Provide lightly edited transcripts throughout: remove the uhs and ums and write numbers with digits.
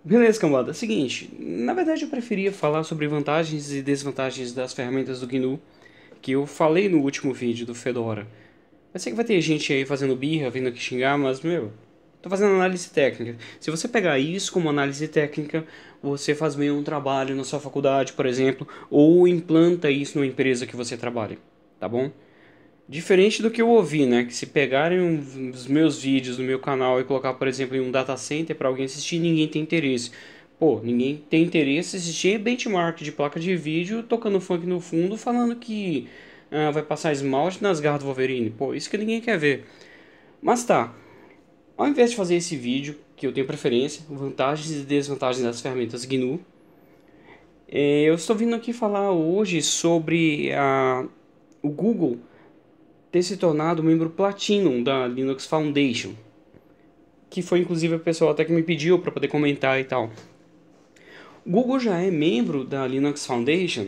Beleza, cambada. Seguinte, na verdade eu preferia falar sobre vantagens e desvantagens das ferramentas do GNU, que eu falei no último vídeo do Fedora. Eu sei que vai ter gente aí fazendo birra, vindo aqui xingar, mas, tô fazendo análise técnica. Se você pegar isso como análise técnica, você faz bem um trabalho na sua faculdade, por exemplo, ou implanta isso numa empresa que você trabalha, tá bom? Diferente do que eu ouvi, né? Que se pegarem os meus vídeos no meu canal e colocar, por exemplo, em um data center para alguém assistir, ninguém tem interesse. Pô, ninguém tem interesse em assistir benchmark de placa de vídeo tocando funk no fundo, falando que vai passar esmalte nas garras do Wolverine. Pô, isso que ninguém quer ver. Mas tá, ao invés de fazer esse vídeo, que eu tenho preferência, vantagens e desvantagens das ferramentas GNU, eu estou vindo aqui falar hoje sobre o Google ter se tornado membro Platinum da Linux Foundation, que foi inclusive a pessoa até que me pediu para poder comentar e tal. O Google já é membro da Linux Foundation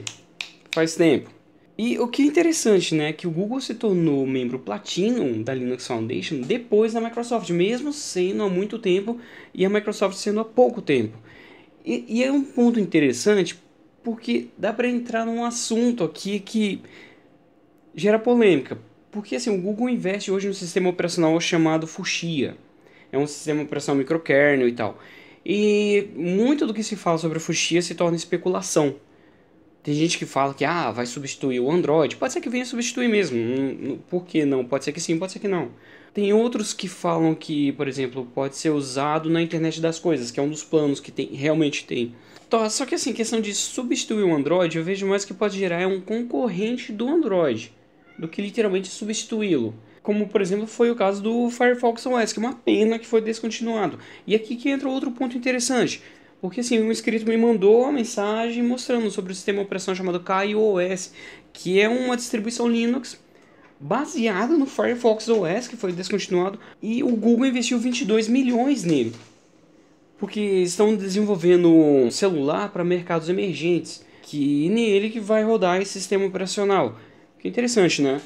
faz tempo. E o que é interessante, né, que o Google se tornou membro Platinum da Linux Foundation depois da Microsoft, mesmo sendo há muito tempo e a Microsoft sendo há pouco tempo. E é um ponto interessante porque dá para entrar num assunto aqui que gera polêmica. Porque assim, o Google investe hoje no sistema operacional chamado Fuchsia. É um sistema operacional microkernel e tal. E muito do que se fala sobre o Fuchsia se torna especulação. Tem gente que fala que vai substituir o Android. Pode ser que venha substituir mesmo. Por que não? Pode ser que sim, pode ser que não. Tem outros que falam que, por exemplo, pode ser usado na internet das coisas, que é um dos planos que realmente tem. Só que assim, questão de substituir o Android, eu vejo mais que pode gerar um concorrente do Android do que literalmente substituí-lo. Como, por exemplo, foi o caso do Firefox OS, que é uma pena que foi descontinuado. E aqui que entra outro ponto interessante. Porque assim, um inscrito me mandou uma mensagem mostrando sobre o sistema operacional chamado KaiOS, que é uma distribuição Linux baseada no Firefox OS, que foi descontinuado, e o Google investiu 22 milhões nele. Porque estão desenvolvendo um celular para mercados emergentes, que nele que vai rodar esse sistema operacional. Que interessante, né?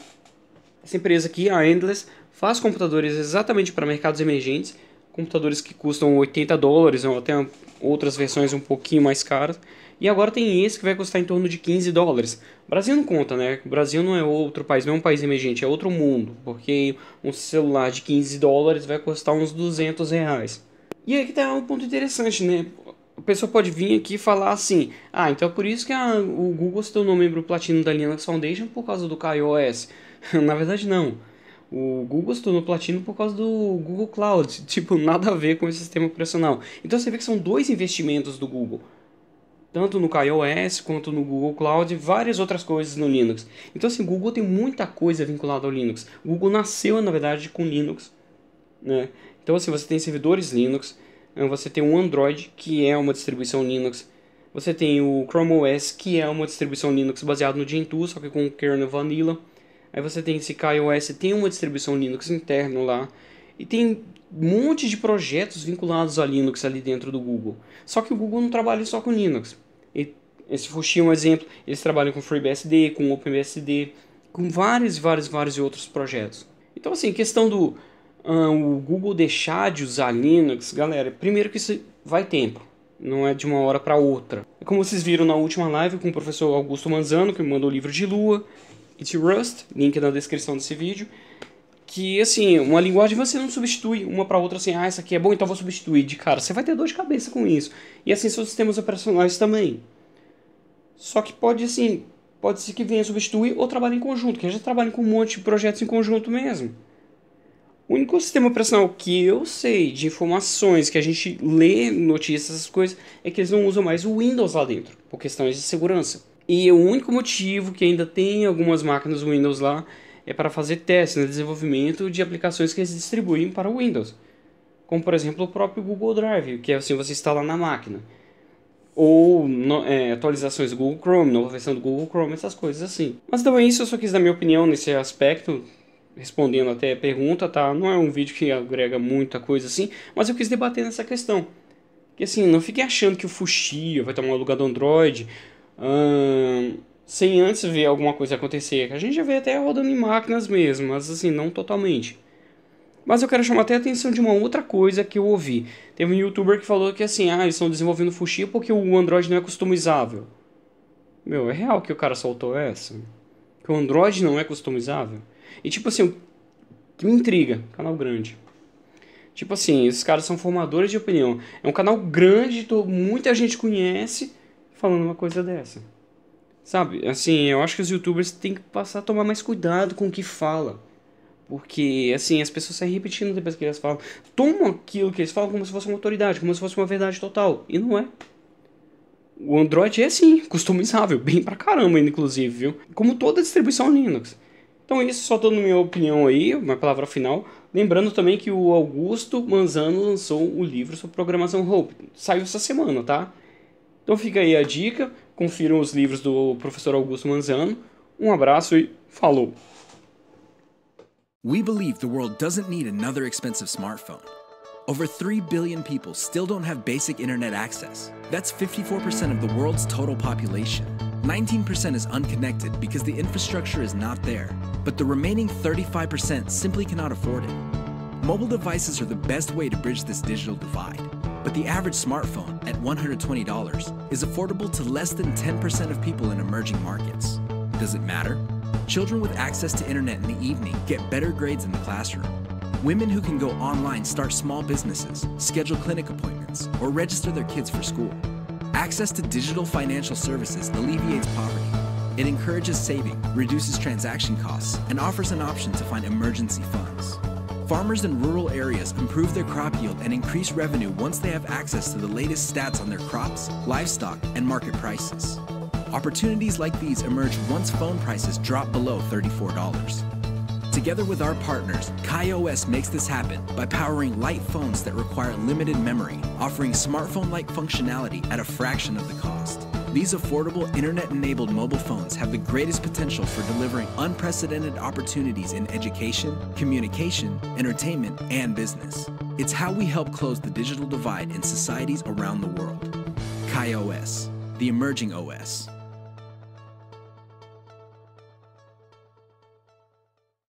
Essa empresa aqui, a Endless, faz computadores exatamente para mercados emergentes, computadores que custam US$ 80 ou até outras versões um pouquinho mais caras. E agora tem esse que vai custar em torno de US$ 15. O Brasil não conta, né? O Brasil não é outro país, não é um país emergente, é outro mundo. Porque um celular de US$ 15 vai custar uns R$ 200. E aí que tá um ponto interessante, né? A pessoa pode vir aqui e falar assim: então é por isso que o Google se tornou membro platino da Linux Foundation por causa do KaiOS. Na verdade, não. O Google se tornou platino por causa do Google Cloud. Tipo, nada a ver com esse sistema operacional. Então você vê que são dois investimentos do Google. Tanto no KaiOS quanto no Google Cloud e várias outras coisas no Linux. Então assim, o Google tem muita coisa vinculada ao Linux. O Google nasceu, na verdade, com Linux, né? Então assim, você tem servidores Linux, você tem o Android, que é uma distribuição Linux, você tem o Chrome OS, que é uma distribuição Linux baseada no Gentoo, só que com kernel vanilla. Aí você tem esse KaiOS, tem uma distribuição Linux interno lá. E tem um monte de projetos vinculados a Linux ali dentro do Google. Só que o Google não trabalha só com Linux. Esse Fuchsia é um exemplo. Eles trabalham com FreeBSD, com OpenBSD, com vários outros projetos. Então assim, questão do o Google deixar de usar Linux, galera, primeiro que isso vai tempo. Não é de uma hora para outra. É como vocês viram na última live com o professor Augusto Manzano, que me mandou o livro de Lua, It's Rust, link na descrição desse vídeo. Que assim, uma linguagem você não substitui uma para outra assim, essa aqui é bom, então vou substituir de cara. Você vai ter dor de cabeça com isso. E assim são os sistemas operacionais também. Só que pode ser que venha substituir ou trabalhe em conjunto, que já trabalham com um monte de projetos em conjunto mesmo. O único sistema operacional que eu sei de informações que a gente lê notícias, essas coisas, é que eles não usam mais o Windows lá dentro, por questões de segurança. E o único motivo que ainda tem algumas máquinas Windows lá é para fazer testes, né, desenvolvimento de aplicações que eles distribuem para o Windows. Como, por exemplo, o próprio Google Drive, que é assim, você instala na máquina. Ou atualizações do Google Chrome, nova versão do Google Chrome, essas coisas assim. Mas então é isso, eu só quis dar minha opinião nesse aspecto, respondendo até a pergunta, tá? Não é um vídeo que agrega muita coisa assim, mas eu quis debater nessa questão. Que assim, não fiquem achando que o Fuchsia vai tomar o lugar do Android, sem antes ver alguma coisa acontecer. A gente já vê até rodando em máquinas mesmo, mas assim, não totalmente. Mas eu quero chamar até a atenção de uma outra coisa que eu ouvi. Teve um youtuber que falou que assim, eles estão desenvolvendo Fuchsia porque o Android não é customizável. Meu, é real que o cara soltou essa? Que o Android não é customizável? E tipo assim, o que me intriga, canal grande. Tipo assim, esses caras são formadores de opinião. É um canal grande, muita gente conhece, falando uma coisa dessa. Sabe, assim, eu acho que os youtubers têm que passar a tomar mais cuidado com o que fala. Porque, assim, as pessoas saem repetindo depois que eles falam. Tomam aquilo que eles falam como se fosse uma autoridade, como se fosse uma verdade total. E não é. O Android é, sim, customizável. Bem pra caramba, inclusive, viu? Como toda distribuição Linux. Então isso, só dando minha opinião aí, uma palavra final. Lembrando também que o Augusto Manzano lançou o livro sobre programação Hope. Saiu essa semana, tá? Então fica aí a dica. Confiram os livros do professor Augusto Manzano. Um abraço e falou! We believe the world doesn't need another expensive smartphone. Over 3 billion people still don't have basic internet access. That's 54% of the world's total population. 19% is unconnected because the infrastructure is not there, but the remaining 35% simply cannot afford it. Mobile devices are the best way to bridge this digital divide, but the average smartphone, at $120, is affordable to less than 10% of people in emerging markets. Does it matter? Children with access to internet in the evening get better grades in the classroom. Women who can go online start small businesses, schedule clinic appointments, or register their kids for school. Access to digital financial services alleviates poverty. It encourages saving, reduces transaction costs, and offers an option to find emergency funds. Farmers in rural areas improve their crop yield and increase revenue once they have access to the latest stats on their crops, livestock, and market prices. Opportunities like these emerge once phone prices drop below $34. Together with our partners, KaiOS makes this happen by powering light phones that require limited memory, offering smartphone-like functionality at a fraction of the cost. These affordable internet-enabled mobile phones have the greatest potential for delivering unprecedented opportunities in education, communication, entertainment, and business. It's how we help close the digital divide in societies around the world. KaiOS, the emerging OS.